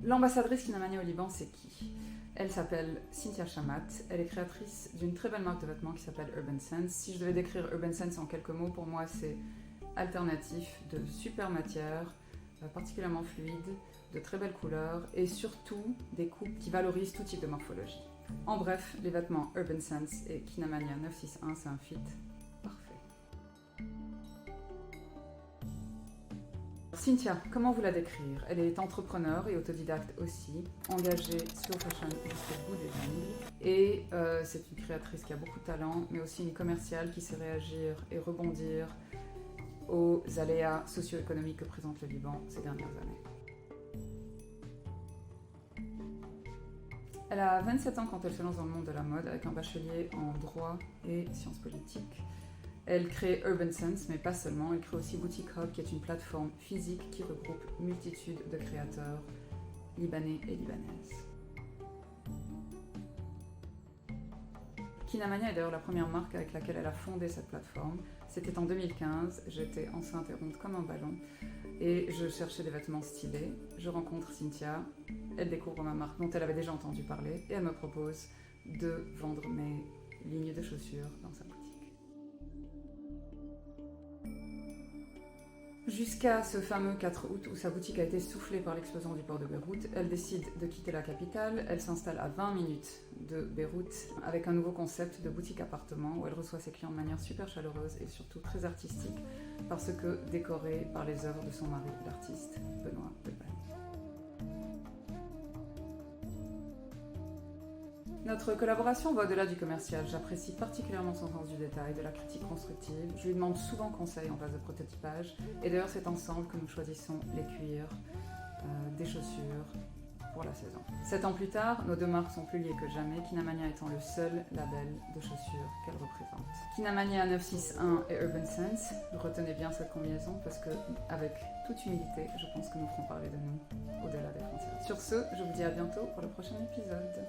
L'ambassadrice Kinamania au Liban, c'est qui? Elle s'appelle Cynthia Chamat, elle est créatrice d'une très belle marque de vêtements qui s'appelle Urban Sense. Si je devais décrire Urban Sense en quelques mots, pour moi c'est alternatif, de super matières, particulièrement fluides, de très belles couleurs et surtout des coupes qui valorisent tout type de morphologie. En bref, les vêtements Urban Sense et Kinamania 961, c'est un fit parfait. Cynthia, comment vous la décrire? Elle est entrepreneur et autodidacte aussi, engagée slow fashion jusqu'au bout des ongles. Et c'est une créatrice qui a beaucoup de talent, mais aussi une commerciale qui sait réagir et rebondir aux aléas socio-économiques que présente le Liban ces dernières années. Elle a 27 ans quand elle se lance dans le monde de la mode avec un bachelier en droit et sciences politiques. Elle crée Urban Sense, mais pas seulement, elle crée aussi Boutique Hub, qui est une plateforme physique qui regroupe multitude de créateurs libanais et libanaises. Kinamania est d'ailleurs la première marque avec laquelle elle a fondé cette plateforme. C'était en 2015, j'étais enceinte et ronde comme un ballon et je cherchais des vêtements stylés. Je rencontre Cynthia, elle découvre ma marque dont elle avait déjà entendu parler et elle me propose de vendre mes lignes de chaussures dans sa boutique. Jusqu'à ce fameux 4 août où sa boutique a été soufflée par l'explosion du port de Beyrouth, elle décide de quitter la capitale, elle s'installe à 20 minutes de Beyrouth avec un nouveau concept de boutique-appartement où elle reçoit ses clients de manière super chaleureuse et surtout très artistique parce que décorée par les œuvres de son mari, l'artiste Benoît Delbane. Notre collaboration va au-delà du commercial. J'apprécie particulièrement son sens du détail, de la critique constructive. Je lui demande souvent conseil en phase de prototypage. Et d'ailleurs, c'est ensemble que nous choisissons les cuirs des chaussures pour la saison. 7 ans plus tard, nos deux marques sont plus liées que jamais, Kinamania étant le seul label de chaussures qu'elle représente. Kinamania 961 et Urban Sense, retenez bien cette combinaison parce que, avec toute humilité, je pense que nous ferons parler de nous au-delà des frontières. Sur ce, je vous dis à bientôt pour le prochain épisode.